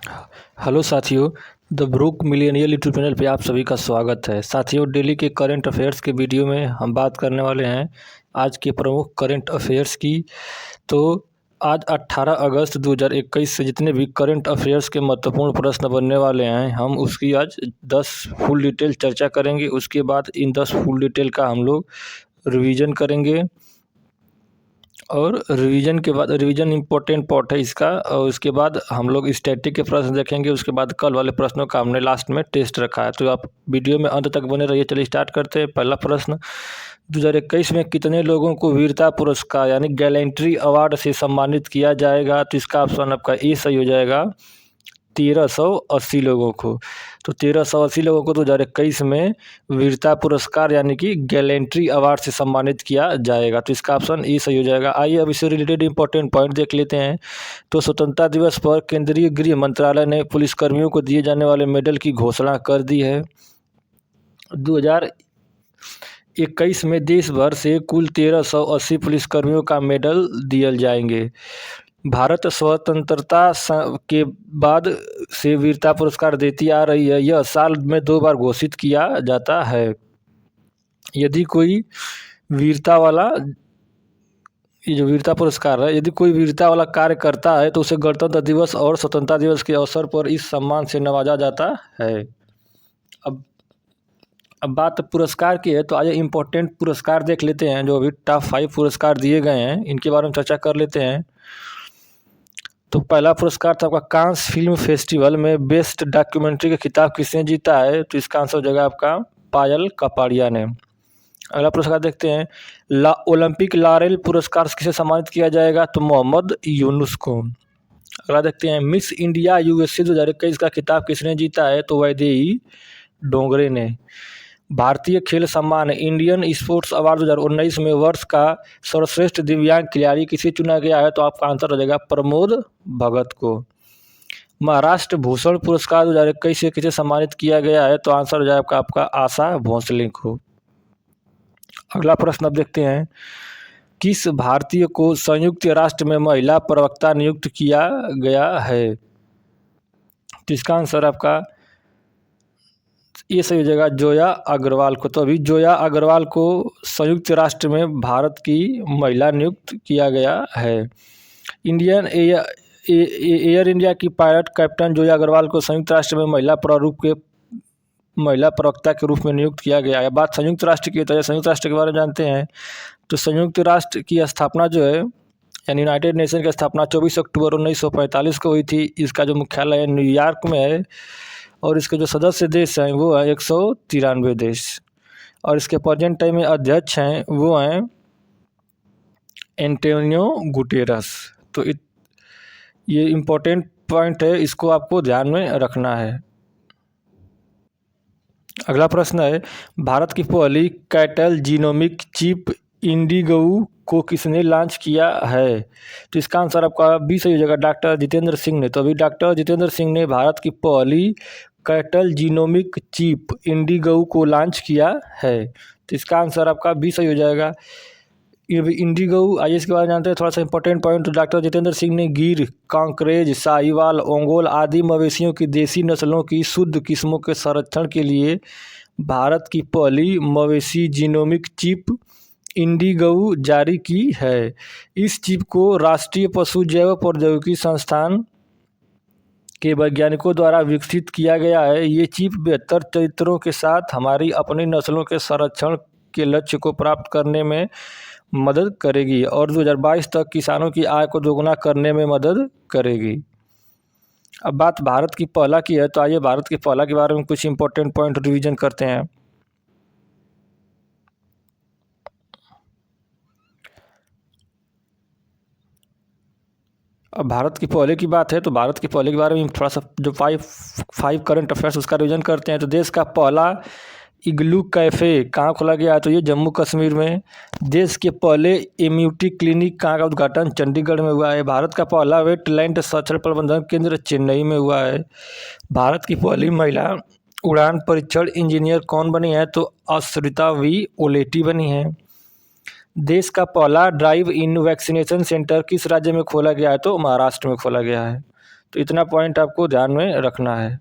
Hello साथियों, the Brook Millennial YouTube channel पे आप सभी का स्वागत है। साथियों, डेली के करंट अफेयर्स के वीडियो में हम बात करने वाले हैं आज के प्रमुख करंट अफेयर्स की। तो आज 18 अगस्त 2021 से जितने भी करंट अफेयर्स के महत्वपूर्ण प्रश्न बनने वाले हैं, हम उसकी आज 10 फुल डिटेल चर्चा करेंगे। उसके बाद इन 10 फुल डिटेल का हम लोग रिवीजन करेंगे और रिवीजन के बाद रिवीजन इम्पोर्टेंट पार्ट है इसका। और उसके बाद हम लोग स्टैटिक के प्रश्न देखेंगे। उसके बाद कल वाले प्रश्नों का हमने लास्ट में टेस्ट रखा है, तो आप वीडियो में अंत तक बने रहिए। चलिए स्टार्ट करते हैं। पहला प्रश्न, 2021 में कितने लोगों को वीरता पुरस्कार यानी गैलेंट्री अवार्ड से सम्मानित किया जाएगा? तो इसका ऑप्शन आपका ए सही हो जाएगा, 1380 लोगों को। तो 1380 लोगों को 2021 में वीरता पुरस्कार यानी कि गैलेंट्री अवार्ड से सम्मानित किया जाएगा। तो इसका ऑप्शन ए सही हो जाएगा। आइए अब इससे रिलेटेड इंपॉर्टेंट पॉइंट देख लेते हैं। तो स्वतंत्रता दिवस पर केंद्रीय गृह मंत्रालय ने पुलिसकर्मियों को दिए जाने वाले मेडल की घोषणा कर दी है। 2021 में देश भर से कुल 1380 पुलिसकर्मियों का मेडल दिए जाएंगे। भारत स्वतंत्रता के बाद से वीरता पुरस्कार देती आ रही है। यह साल में 2 बार घोषित किया जाता है। यदि कोई वीरता वाला ये जो वीरता पुरस्कार है, यदि कोई वीरता वाला कार्य करता है तो उसे गणतंत्र दिवस और स्वतंत्रता दिवस के अवसर पर इस सम्मान से नवाजा जाता है। अब बात पुरस्कार की है, तो आइए इम्पोर्टेंट पुरस्कार देख लेते हैं। जो अभी टॉप 5 पुरस्कार दिए गए हैं, इनके बारे में चर्चा कर लेते हैं। तो पहला पुरस्कार था आपका कांस फिल्म फेस्टिवल में बेस्ट डॉक्यूमेंट्री का खिताब किसने जीता है? तो इसका आंसर हो जाएगा आपका पायल कपाड़िया ने। अगला पुरस्कार देखते हैं, ओलंपिक लॉरेल पुरस्कार किसे सम्मानित किया जाएगा? तो मोहम्मद यूनुस को। अगला देखते हैं, मिस इंडिया यूएसए 2021 का खिताब किसने जीता है? तो वैदेही डोंगरे ने। भारतीय खेल सम्मान इंडियन स्पोर्ट्स अवार्ड 2019 में वर्ष का सर्वश्रेष्ठ दिव्यांग खिलाड़ी किसे चुना गया है? तो आपका आंसर हो जाएगा प्रमोद भगत को। महाराष्ट्र भूषण पुरस्कार 2021 से किसे सम्मानित किया गया है? तो आंसर हो जाएगा आपका आशा भोसले को। अगला प्रश्न अब देखते हैं, किस भारतीय को संयुक्त राष्ट्र में महिला प्रवक्ता नियुक्त किया गया है? तो इसका आंसर आपका ये सही हो जाएगा जोया अग्रवाल को। तो अभी जोया अग्रवाल को संयुक्त राष्ट्र में भारत की महिला नियुक्त किया गया है। इंडियन एयर इंडिया की पायलट कैप्टन जोया अग्रवाल को संयुक्त राष्ट्र में महिला प्रवक्ता के रूप में नियुक्त किया गया है। बात संयुक्त राष्ट्र की, तो संयुक्त राष्ट्र के बारे में जानते हैं। तो संयुक्त राष्ट्र की स्थापना जो है यानी यूनाइटेड नेशन की स्थापना 24 अक्टूबर 1945 को हुई थी। इसका जो मुख्यालय है न्यूयॉर्क में है और इसके जो सदस्य देश हैं वो है 193 देश। और इसके प्रेजेंट टाइम में अध्यक्ष हैं वो हैं एंटोनियो गुटेरस। तो ये इम्पोर्टेंट पॉइंट है, इसको आपको ध्यान में रखना है। अगला प्रश्न है, भारत की पहली कैटल जीनोमिक चिप इंडिगो को किसने लॉन्च किया है? तो इसका आंसर आपका बी सही हो जाएगा, डॉक्टर जितेंद्र सिंह ने। तो अभी डॉक्टर जितेंद्र सिंह ने भारत की पहली कैटल जीनोमिक चिप इंडिगो को लॉन्च किया है। तो इसका आंसर आपका बी सही हो जाएगा। इंडिगो आइए इसके बारे में जानते हैं। थोड़ा सा important point, doctor Jitendra Singh ने गिर, कांकरेज, साहिवाल, ओंगोल आदि मवेशियों की देसी नस्लों की शुद्ध किस्मों के संरक्षण के लिए भारत की पहली मवेशी जीनोमिक चिप इंडिगो जारी की है। इस चिप को राष्ट्रीय पशु जैव प्रौद्योगिकी संस्थान के वैज्ञानिकों द्वारा विकसित किया गया है। ये चिप बेहतर चरित्रों के साथ हमारी अपनी नस्लों के संरक्षण के लक्ष्य को प्राप्त करने में मदद करेगी और 2022 तक किसानों की आय को दोगुना करने में मदद करेगी। अब बात भारत की पहला की है, तो आइए भारत की पहला के बारे में कुछ इंपॉर्टेंट पॉइंट रिवीजन करते हैं। अब भारत की पहले की बात है, तो भारत की पहले के बारे में थोड़ा सा जो फाइव करंट अफेयर्स उसका रिवीजन करते हैं। तो देश का पहला इग्लू कैफ़े कहाँ खोला गया है? तो ये जम्मू कश्मीर में। देश के पहले इम्यूनिटी क्लिनिक कहाँ का उद्घाटन? चंडीगढ़ में हुआ है। भारत का पहला वेटलैंड संरक्षण प्रबंधन केंद्र चेन्नई में हुआ है। भारत की पहली महिला उड़ान परीक्षण इंजीनियर कौन बनी है? तो अश्रिता वी ओलेटी बनी है। देश का पहला ड्राइव इन वैक्सीनेशन सेंटर किस राज्य में खोला गया है? तो महाराष्ट्र में खोला गया है। तो इतना पॉइंट आपको ध्यान में रखना है।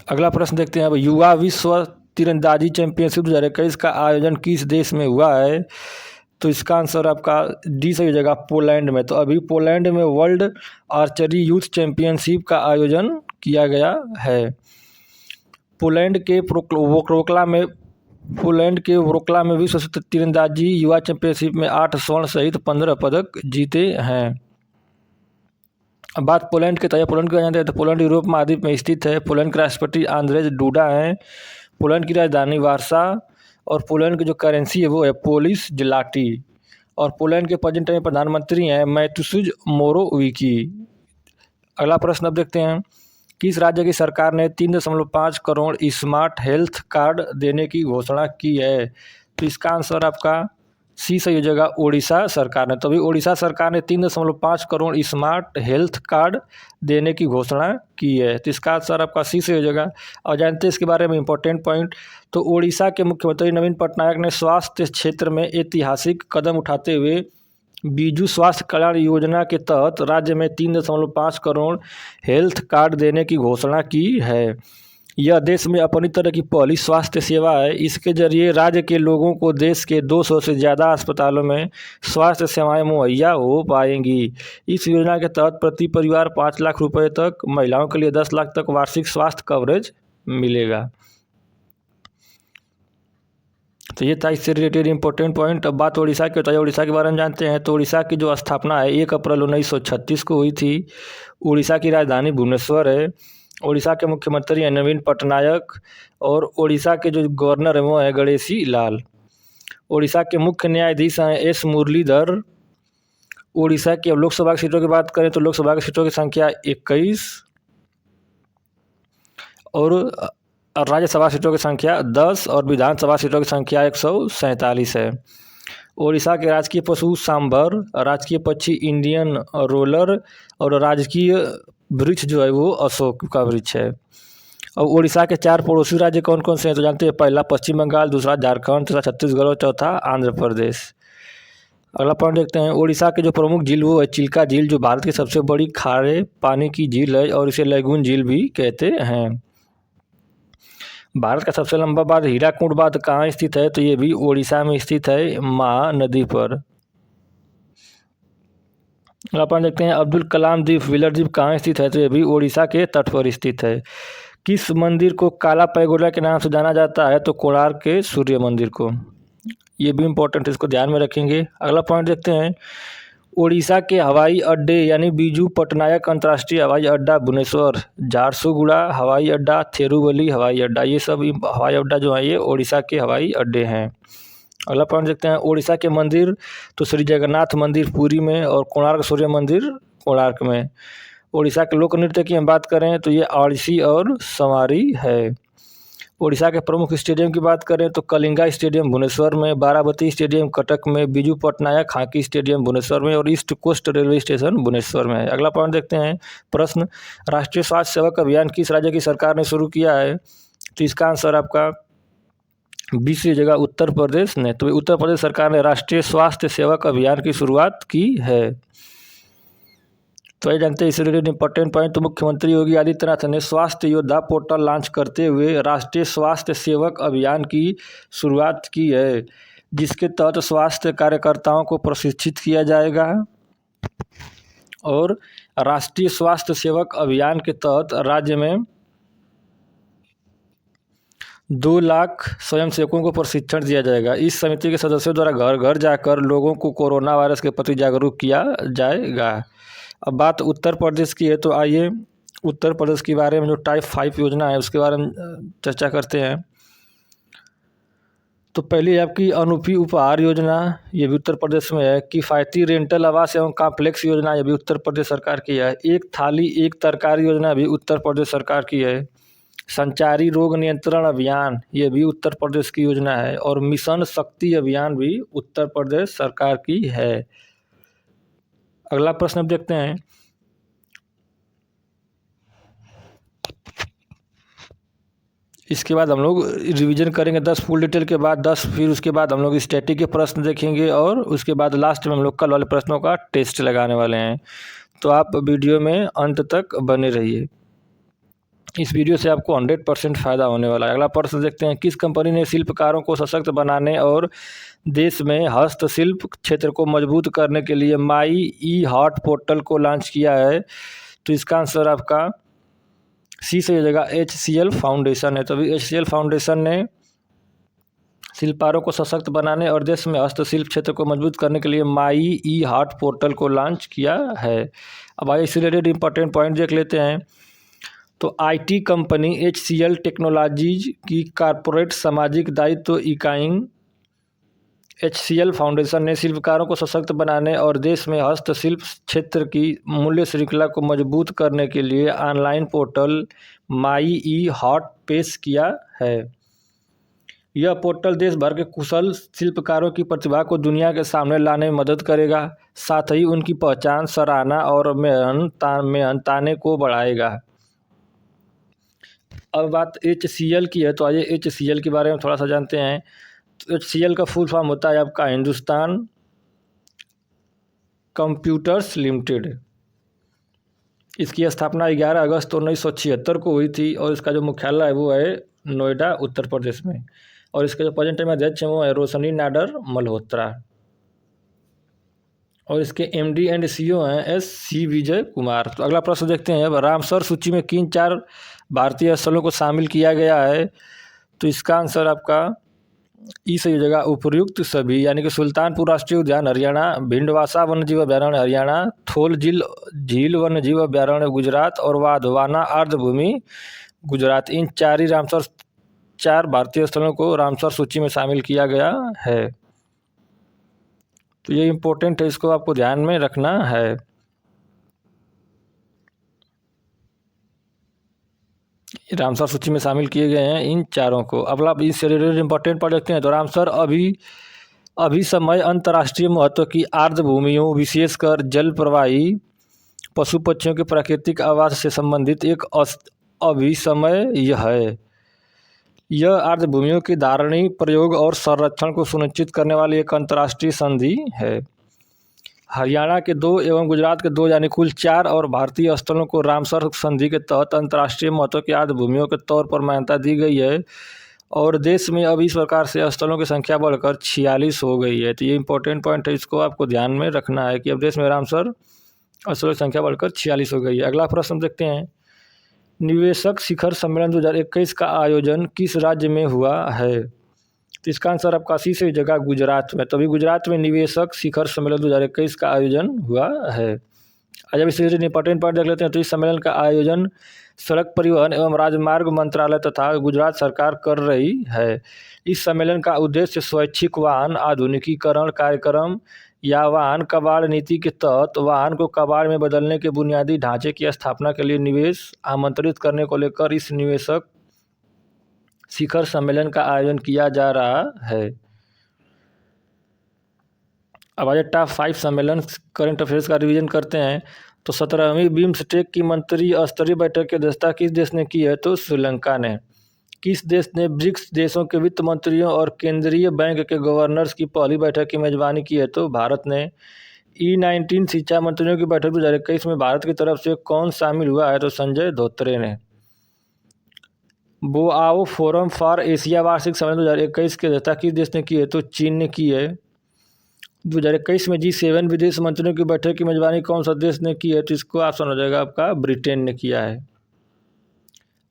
अगला प्रश्न देखते हैं अब, युवा विश्व तीरंदाजी चैंपियनशिप 2021 का आयोजन किस देश में हुआ है? तो इसका आंसर आपका डी सही हो जाएगा, पोलैंड में। तो अभी पोलैंड में वर्ल्ड आर्चरी यूथ चैंपियनशिप का आयोजन किया गया है। पोलैंड के वोक्ला में विश्व तीरंदाजी युवा चैंपियनशिप में 8 स्वर्ण सहित 15 पदक जीते हैं। अब बात पोलैंड की, पोलैंड को जानते हैं तो पोलैंड यूरोप महाद्वीप में स्थित है। पोलैंड के राष्ट्रपति आंद्रेज डूडा हैं। पोलैंड की राजधानी वार्सा और पोलैंड की जो करेंसी है वो है पोलिश ज़्लाटी। और पोलैंड के प्रेजेंट में प्रधानमंत्री हैं मैत्यूश मोरोविकी। अगला प्रश्न अब देखते हैं, किस राज्य की सरकार ने 3.5 करोड़ स्मार्ट हेल्थ कार्ड देने की घोषणा की है? तो इसका आंसर आपका सी सही हो जाएगा, उड़ीसा सरकार ने। तो अभी उड़ीसा सरकार ने 3.5 करोड़ स्मार्ट हेल्थ कार्ड देने की घोषणा की है। तो इसका आंसर आपका सी से हो जाएगा। और जानते हैं इसके बारे में इंपॉर्टेंट पॉइंट, तो उड़ीसा के मुख्यमंत्री नवीन पटनायक ने स्वास्थ्य क्षेत्र में ऐतिहासिक कदम उठाते हुए बीजू स्वास्थ्य कल्याण योजना के तहत राज्य में 3.5 करोड़ हेल्थ कार्ड देने की घोषणा की है। यह देश में अपनी तरह की पहली स्वास्थ्य सेवा है। इसके जरिए राज्य के लोगों को देश के 200 से ज़्यादा अस्पतालों में स्वास्थ्य सेवाएं मुहैया हो पाएंगी। इस योजना के तहत प्रति परिवार 5 लाख रुपए तक, महिलाओं के लिए 10 लाख तक वार्षिक स्वास्थ्य कवरेज मिलेगा। तो ये था इससे रिलेटेड इंपॉर्टेंट पॉइंट। अब बात उड़ीसा की होता है, उड़ीसा के बारे में जानते हैं। तो उड़ीसा की जो स्थापना है 1 अप्रैल 1936 को हुई थी। उड़ीसा की राजधानी भुवनेश्वर है। उड़ीसा के मुख्यमंत्री हैं नवीन पटनायक और उड़ीसा के जो गवर्नर हैं वो हैं गणेशी लाल। उड़ीसा के मुख्य न्यायाधीश हैं एस मुरलीधर। उड़ीसा की अब लोकसभा की सीटों की बात करें तो लोकसभा की सीटों की संख्या 21 और राज्यसभा सीटों की संख्या 10 और विधानसभा सीटों की संख्या 147 है। उड़ीसा के राजकीय पशु सांभर, राजकीय पक्षी इंडियन रोलर और राजकीय वृक्ष जो है वो अशोक का वृक्ष है। और उड़ीसा के 4 पड़ोसी राज्य कौन कौन से हैं तो जानते हैं, पहला पश्चिम बंगाल, दूसरा झारखंड, तीसरा छत्तीसगढ़ और चौथा आंध्र प्रदेश। अगला पॉइंट देखते हैं, उड़ीसा के जो प्रमुख झील वो है चिल्का झील, जो भारत की सबसे बड़ी खारे पानी की झील है और इसे लैगून झील भी कहते हैं। भारत का सबसे लंबा बांध हीराकुंड बांध कहाँ स्थित है? तो ये भी उड़ीसा में स्थित है, महानदी पर। अपन देखते हैं अब्दुल कलाम द्वीप, व्हीलर द्वीप कहाँ स्थित है? तो ये भी उड़ीसा के तट पर स्थित है। किस मंदिर को काला पैगोडा के नाम से जाना जाता है? तो कोणार्क के सूर्य मंदिर को। ये भी इंपॉर्टेंट है, इसको ध्यान में रखेंगे। अगला पॉइंट देखते हैं, उड़ीसा के हवाई अड्डे यानी बीजू पटनायक अंतर्राष्ट्रीय हवाई अड्डा भुवनेश्वर, झारसुगुड़ा हवाई अड्डा, थिरुवली हवाई अड्डा, ये सब हवाई अड्डा जो है ये उड़ीसा के हवाई अड्डे हैं। अगला पॉइंट देखते हैं, उड़ीसा के मंदिर तो श्री जगन्नाथ मंदिर पुरी में और कोणार्क सूर्य मंदिर कोणार्क में। उड़ीसा के लोक नृत्य की हम बात करें तो ये ओडिसी और संवारी है। उड़ीसा के प्रमुख स्टेडियम की बात करें तो कलिंगा स्टेडियम भुवनेश्वर में, बाराबती स्टेडियम कटक में, बीजू पटनायक हॉकी स्टेडियम भुवनेश्वर में और East Coast Railway station Bhubaneswar में है। अगला पॉइंट देखते हैं, प्रश्न, राष्ट्रीय स्वास्थ्य सेवक अभियान किस राज्य की सरकार ने शुरू किया है? तो इसका आंसर आपका 20वीं जगह उत्तर प्रदेश ने। तो उत्तर प्रदेश सरकार ने राष्ट्रीय स्वास्थ्य सेवक अभियान की शुरुआत की है। तो ये जानते हैं इससे रिलेटेड इंपॉर्टेंट पॉइंट, तो मुख्यमंत्री योगी आदित्यनाथ ने स्वास्थ्य योद्धा पोर्टल लॉन्च करते हुए राष्ट्रीय स्वास्थ्य सेवक अभियान की शुरुआत की है, जिसके तहत स्वास्थ्य कार्यकर्ताओं को प्रशिक्षित किया जाएगा। और राष्ट्रीय स्वास्थ्य सेवक अभियान के तहत राज्य में 2 लाख स्वयंसेवकों को प्रशिक्षण दिया जाएगा। इस समिति के सदस्यों द्वारा घर घर जाकर लोगों को कोरोना वायरस के प्रति जागरूक किया जाएगा। अब बात उत्तर प्रदेश की है, तो आइए उत्तर प्रदेश के बारे में जो टाइप 5 योजना है उसके बारे में चर्चा करते हैं। तो पहली आपकी अनूपी उपहार योजना, ये भी उत्तर प्रदेश में है। किफ़ायती रेंटल आवास एवं कॉम्प्लेक्स योजना, ये भी उत्तर प्रदेश सरकार की है। एक थाली एक तरकारी योजना भी उत्तर प्रदेश सरकार की है। संचारी रोग नियंत्रण अभियान, ये भी उत्तर प्रदेश की योजना है। और मिशन शक्ति अभियान भी उत्तर प्रदेश सरकार की है। अगला प्रश्न अब देखते हैं, इसके बाद हम लोग रिवीजन करेंगे 10 फुल डिटेल के बाद 10, फिर उसके बाद हम लोग स्टैटिक के प्रश्न देखेंगे और उसके बाद लास्ट में हम लोग कल वाले प्रश्नों का टेस्ट लगाने वाले हैं। तो आप वीडियो में अंत तक बने रहिए। इस वीडियो से आपको 100% फ़ायदा होने वाला है। अगला प्रश्न देखते हैं, किस कंपनी ने शिल्पकारों को सशक्त बनाने और देश में हस्तशिल्प क्षेत्र को मजबूत करने के लिए माई ई हार्ट पोर्टल को लॉन्च किया है? तो इसका आंसर आपका सी से हो जाएगा, HCL फाउंडेशन है। तो अभी HCL फाउंडेशन ने शिल्पकारों को सशक्त बनाने और देश में हस्तशिल्प क्षेत्र को मजबूत करने के लिए माई ई हार्ट पोर्टल को लॉन्च किया है। अब आइए इससे रिलेटेड इंपॉर्टेंट पॉइंट देख लेते हैं। तो IT कंपनी HCL टेक्नोलॉजीज की कॉरपोरेट सामाजिक दायित्व इकाई HCL फाउंडेशन ने शिल्पकारों को सशक्त बनाने और देश में हस्तशिल्प क्षेत्र की मूल्य श्रृंखला को मजबूत करने के लिए online portal my E heart पेश किया है। यह पोर्टल देश भर के कुशल शिल्पकारों की प्रतिभा को दुनिया के सामने लाने में मदद करेगा, साथ ही उनकी पहचान, सराहना और मेहनताने को बढ़ाएगा। अब बात HCL की है, तो आइए HCL के बारे में थोड़ा सा जानते हैं। तो HCL का फुल फॉर्म होता है आपका हिंदुस्तान कंप्यूटर्स लिमिटेड। इसकी स्थापना 11 अगस्त 1976 को हुई थी और इसका जो मुख्यालय है वो है नोएडा, उत्तर प्रदेश में। और इसके जो प्रेजेंट टाइम अध्यक्ष हैं वो है रोशनी नाडर मल्होत्रा। और इसके MD एंड CEO हैं SC विजय कुमार। तो अगला प्रश्न देखते हैं, अब रामसर सूची में किन 4 भारतीय स्थलों को शामिल किया गया है? तो इसका आंसर आपका ई सही हो जाएगा, उपर्युक्त सभी, यानी कि सुल्तानपुर राष्ट्रीय उद्यान हरियाणा, भिंडवासा वन्यजीव अभ्यारण्य हरियाणा, थोल झील वन्यजीव अभ्यारण्य गुजरात और वाधवाना आर्द्रभूमि गुजरात। इन 4 भारतीय स्थलों को रामसर सूची में शामिल किया गया है। तो ये इम्पोर्टेंट है, इसको आपको ध्यान में रखना है। रामसर सूची में शामिल किए गए हैं इन 4 को। अब आप इससे रिलेटेड इंपॉर्टेंट पढ़ सकते हैं। तो रामसर अभी समय अंतर्राष्ट्रीय महत्व की आर्द्र भूमियों, विशेषकर जल प्रवाही पशु पक्षियों के प्राकृतिक आवास से संबंधित एक अभिसमय यह है। यह आर्द्र भूमियों की धारणी, प्रयोग और संरक्षण को सुनिश्चित करने वाली एक अंतर्राष्ट्रीय संधि है। हरियाणा के 2 एवं गुजरात के 2 यानी कुल 4 और भारतीय स्थलों को रामसर संधि के तहत अंतर्राष्ट्रीय महत्व की आर्द्र भूमियों के तौर पर मान्यता दी गई है। और देश में अब इस प्रकार से स्थलों की संख्या बढ़कर 46 हो गई है। तो ये इंपॉर्टेंट पॉइंट है, इसको आपको ध्यान में रखना है कि अब देश में रामसर स्थलों की संख्या बढ़कर 46 हो गई है। अगला प्रश्न देखते हैं, निवेशक शिखर सम्मेलन 2021 का आयोजन किस राज्य में हुआ है? तो इसका आंसर आपका सी से जगह गुजरात में। तो अभी गुजरात में निवेशक शिखर सम्मेलन 2021 का आयोजन हुआ है। आज अब इससे इंपॉर्टेंट पॉइंट देख लेते हैं। तो इस सम्मेलन का आयोजन सड़क परिवहन एवं राजमार्ग मंत्रालय तथा गुजरात सरकार कर रही है। इस सम्मेलन का उद्देश्य स्वैच्छिक वाहन आधुनिकीकरण कार्यक्रम या वाहन कबाड़ नीति के तहत वाहन को कबाड़ में बदलने के बुनियादी ढांचे की स्थापना के लिए निवेश आमंत्रित करने को लेकर इस निवेशक शिखर सम्मेलन का आयोजन किया जा रहा है। अब आज टॉप 5 सम्मेलन करंट अफेयर्स का रिवीजन करते हैं। तो 17वीं बिम्स्टेक की मंत्री स्तरीय बैठक की अध्यक्षता किस देश ने की है? तो श्रीलंका ने। किस देश ने ब्रिक्स देशों के वित्त मंत्रियों और केंद्रीय बैंक के गवर्नर्स की पहली बैठक की मेजबानी की है? तो भारत ने। E19 शिक्षा मंत्रियों की बैठक 2021 में भारत की तरफ से कौन शामिल हुआ है? तो संजय धोत्रे ने। बोआओ फोरम फॉर एशिया वार्षिक सम्मेलन 2021 की अध्यक्षता किस देश ने की है? तो चीन ने की है। 2021 में G7 विदेश मंत्रियों की बैठक की मेजबानी कौन सा देश ने की है? तो इसको ऑप्शन हो जाएगा आपका ब्रिटेन ने किया है।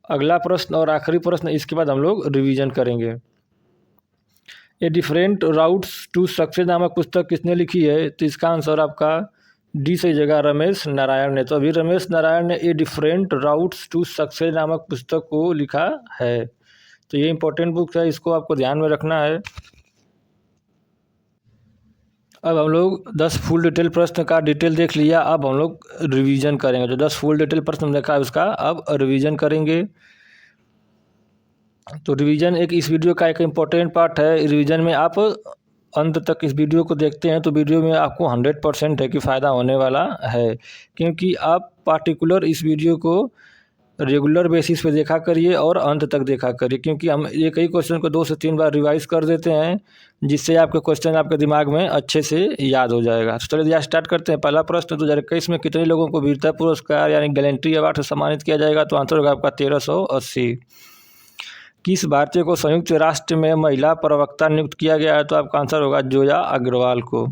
अगला प्रश्न और आखिरी प्रश्न, इसके बाद हम लोग रिवीजन करेंगे। A different routes to success नामक पुस्तक किसने लिखी है? तो इसका आंसर आपका डी से जगह रमेश नारायण ने। तो अभी रमेश नारायण ने a different routes to success नामक पुस्तक को लिखा है। तो ये इंपॉर्टेंट बुक है, इसको आपको ध्यान में रखना है। अब हम लोग 10 फुल डिटेल प्रश्न का डिटेल देख लिया, अब हम लोग रिवीजन करेंगे। जो 10 फुल डिटेल प्रश्न देखा है उसका अब रिवीजन करेंगे। तो रिवीजन इस वीडियो का एक इम्पोर्टेंट पार्ट है। रिवीजन में आप अंत तक इस वीडियो को देखते हैं तो वीडियो में आपको 100% है कि फ़ायदा होने वाला है, क्योंकि आप पार्टिकुलर इस वीडियो को रेगुलर बेसिस पे देखा करिए और अंत तक देखा करिए, क्योंकि हम एक ही क्वेश्चन को 2 से 3 बार रिवाइज कर देते हैं, जिससे आपके क्वेश्चन आपके दिमाग में अच्छे से याद हो जाएगा। तो चलिए स्टार्ट करते हैं। पहला प्रश्न, 2021 में कितने लोगों को वीरता पुरस्कार यानी गैलेंट्री अवार्ड से सम्मानित किया जाएगा? तो आंसर होगा आपका 1380। किस भारतीय को संयुक्त राष्ट्र में महिला प्रवक्ता नियुक्त किया गया है? तो आपका आंसर होगा जोया अग्रवाल को।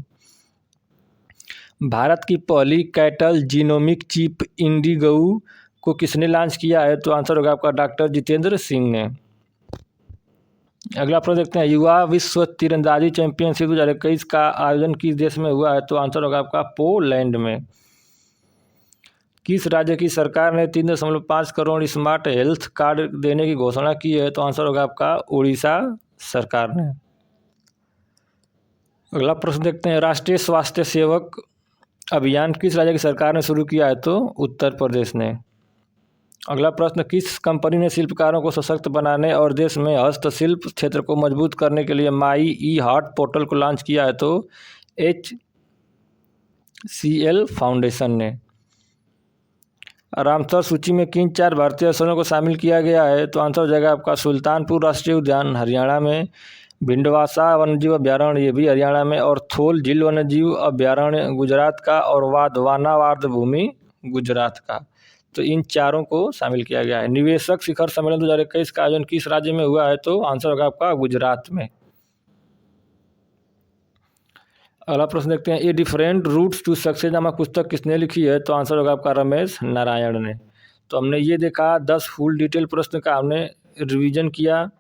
भारत की पहली कैटल जीनोमिक चिप इंडिगो को किसने लॉन्च किया है? तो आंसर होगा आपका डॉक्टर जितेंद्र सिंह ने। अगला प्रश्न देखते हैं, युवा विश्व तीरंदाजी चैंपियनशिप 2021 का आयोजन किस देश में हुआ है? तो आंसर होगा आपका पोलैंड में। किस राज्य की सरकार ने 3.5 करोड़ स्मार्ट हेल्थ कार्ड देने की घोषणा की है? तो आंसर होगा आपका उड़ीसा सरकार ने। अगला प्रश्न देखते हैं, राष्ट्रीय स्वास्थ्य सेवक अभियान किस राज्य की सरकार ने शुरू किया है? तो उत्तर प्रदेश ने। अगला प्रश्न, किस कंपनी ने शिल्पकारों को सशक्त बनाने और देश में हस्तशिल्प क्षेत्र को मजबूत करने के लिए माई ई हार्ट पोर्टल को लॉन्च किया है? तो HCL फाउंडेशन ने। रामसर सूची में किन 4 भारतीय स्थलों को शामिल किया गया है? तो आंसर हो जाएगा आपका सुल्तानपुर राष्ट्रीय उद्यान हरियाणा में, भिंडवासा वन्यजीव अभ्यारण्य ये भी हरियाणा में, और थोल झील वन्यजीव अभ्यारण्य गुजरात का, और वाधवाना वार्ध भूमि गुजरात का। तो इन चारों को शामिल किया गया है। निवेशक शिखर सम्मेलन 2021 का आयोजन किस राज्य में हुआ है? तो आंसर होगा आपका गुजरात में। अगला प्रश्न देखते हैं, a different routes to success नामक पुस्तक किसने लिखी है? तो आंसर होगा आपका रमेश नारायण ने। तो हमने ये देखा 10 फुल डिटेल प्रश्न का हमने रिवीजन किया।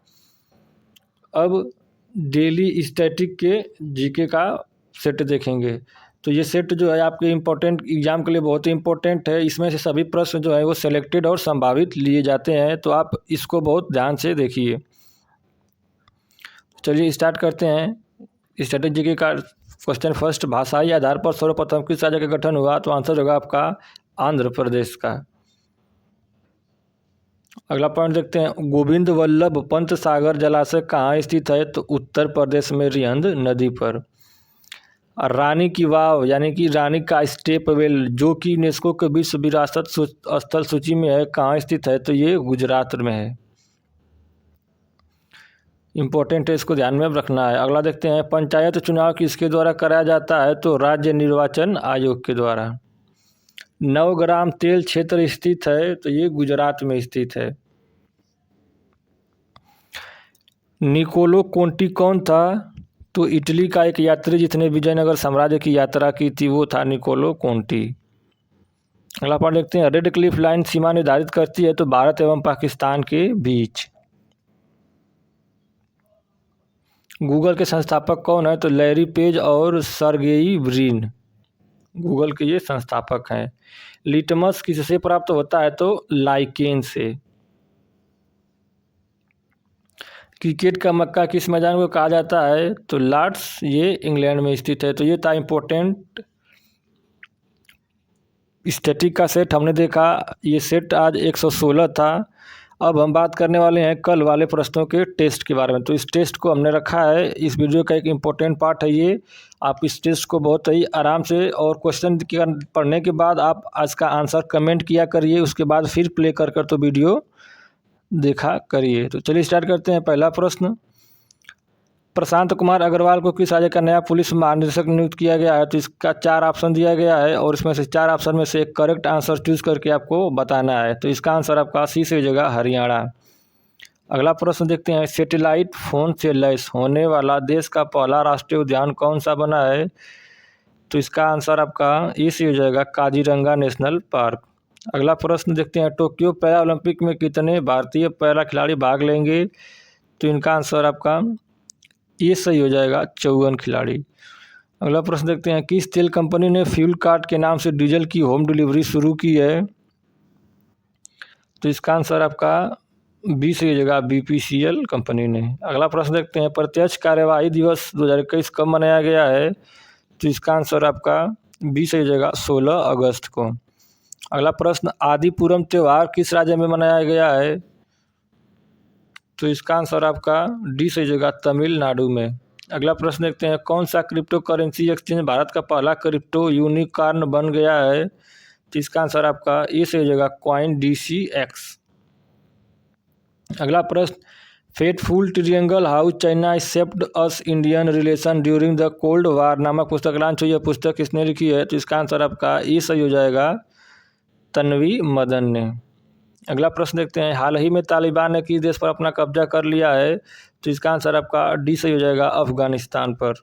अब डेली स्टैटिक के जीके का सेट देखेंगे। तो ये सेट जो है आपके इम्पोर्टेंट एग्जाम के लिए बहुत ही इम्पोर्टेंट है। इसमें से सभी प्रश्न जो है वो सिलेक्टेड और संभावित लिए जाते हैं, तो आप इसको बहुत ध्यान से देखिए। चलिए स्टार्ट करते हैं। स्टैटिक जीके का क्वेश्चन फर्स्ट, भाषाई आधार पर सर्वप्रथम किस राज्य का गठन हुआ? तो आंसर होगा आपका आंध्र प्रदेश का। अगला पॉइंट देखते हैं, गोविंद वल्लभ पंत सागर जलाशय कहाँ स्थित है? तो उत्तर प्रदेश में रिहंद नदी पर। रानी की वाव यानी कि रानी का स्टेप वेल जो कि यूनेस्को के विश्व विरासत स्थल सूची में है, कहाँ स्थित है? तो ये गुजरात में है। इम्पोर्टेंट है, इसको ध्यान में रखना है। अगला देखते हैं, पंचायत चुनाव किसके द्वारा कराया जाता है? तो राज्य निर्वाचन आयोग के द्वारा। नवग्राम तेल क्षेत्र स्थित है? तो ये गुजरात में स्थित है। निकोलो कोंटी कौन था? तो इटली का एक यात्री जिसने विजयनगर साम्राज्य की यात्रा की थी वो था निकोलो कोंटी। अगला पॉइंट देखते हैं, रेड क्लिफ लाइन सीमा निर्धारित करती है? तो भारत एवं पाकिस्तान के बीच। गूगल के संस्थापक कौन है? तो लैरी पेज और सर्गेई ब्रिन गूगल के ये संस्थापक हैं। लिटमस किससे प्राप्त होता है? तो लाइकेन से। क्रिकेट का मक्का किस मैदान को कहा जाता है? तो लॉर्ड्स, ये इंग्लैंड में स्थित है। तो ये था इम्पोर्टेंट स्टैटिक का सेट हमने देखा। ये सेट आज 116 था। अब हम बात करने वाले हैं कल वाले प्रश्नों के टेस्ट के बारे में। तो इस टेस्ट को हमने रखा है, इस वीडियो का एक इम्पोर्टेंट पार्ट है ये। आप इस टेस्ट को बहुत ही आराम से और क्वेश्चन पढ़ने के बाद आप आज का आंसर कमेंट किया करिए, उसके बाद फिर प्ले कर तो वीडियो देखा करिए। तो चलिए स्टार्ट करते हैं। पहला प्रश्न, प्रशांत कुमार अग्रवाल को किस राज्य का नया पुलिस महानिदेशक नियुक्त किया गया है? तो इसका 4 ऑप्शन दिया गया है और इसमें से 4 ऑप्शन में से एक करेक्ट आंसर चूज करके आपको बताना है। तो इसका आंसर आपका सी से हो जाएगा, हरियाणा। अगला प्रश्न देखते हैं, सैटेलाइट फोन से लैस होने वाला देश का पहला राष्ट्रीय उद्यान कौन सा बना है? तो इसका आंसर आपका ए से हो जाएगा, काजीरंगा नेशनल पार्क। अगला प्रश्न देखते हैं, टोक्यो पैरा ओलंपिक में कितने भारतीय पैरा खिलाड़ी भाग लेंगे? तो इनका आंसर आपका ये सही हो जाएगा, 54 खिलाड़ी। अगला प्रश्न देखते हैं, किस तेल कंपनी ने फ्यूल कार्ड के नाम से डीजल की होम डिलीवरी शुरू की है? तो इसका आंसर आपका बी से हो जाएगा, BPCL कंपनी ने। अगला प्रश्न देखते हैं, प्रत्यक्ष कार्यवाही दिवस 2021 कब मनाया गया है? तो इसका आंसर आपका बी से हो जाएगा, 16 अगस्त को। अगला प्रश्न, आदिपुरम त्यौहार किस राज्य में मनाया गया है? तो इसका आंसर आपका डी से हो जाएगा, तमिलनाडु में। अगला प्रश्न देखते हैं, कौन सा क्रिप्टो करेंसी एक्सचेंज भारत का पहला क्रिप्टो यूनिकॉर्न बन गया है? तो इसका आंसर आपका ए से हो जाएगा कॉइन DCX। अगला प्रश्न, fateful triangle how China shaped US Indian relation during the cold war नामक पुस्तक लॉन्च हुई है। पुस्तक किसने लिखी है? तो इसका आंसर आपका ए सही हो जाएगा, तन्वी मदन ने। अगला प्रश्न देखते हैं, हाल ही में तालिबान ने किस देश पर अपना कब्जा कर लिया है? तो इसका आंसर आपका डी सही हो जाएगा, अफगानिस्तान पर।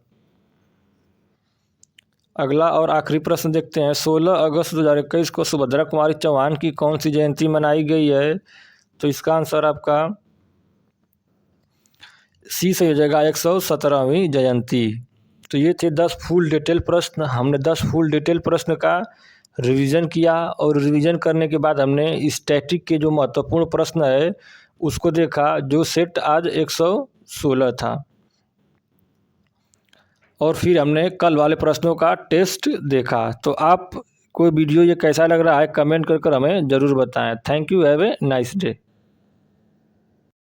अगला और आखिरी प्रश्न देखते हैं, 16 अगस्त 2021 को सुभद्रा कुमारी चौहान की कौन सी जयंती मनाई गई है? तो इसका आंसर आपका सी से हो जाएगा, 117वीं जयंती। तो ये थे 10 फुल डिटेल प्रश्न। हमने 10 फुल डिटेल प्रश्न का रिवीजन किया और रिवीजन करने के बाद हमने स्टैटिक के जो महत्वपूर्ण प्रश्न है उसको देखा, जो सेट आज 116 था। और फिर हमने कल वाले प्रश्नों का टेस्ट देखा। तो आप कोई वीडियो ये कैसा लग रहा है कमेंट कर हमें ज़रूर बताएं। Thank you, have a nice day.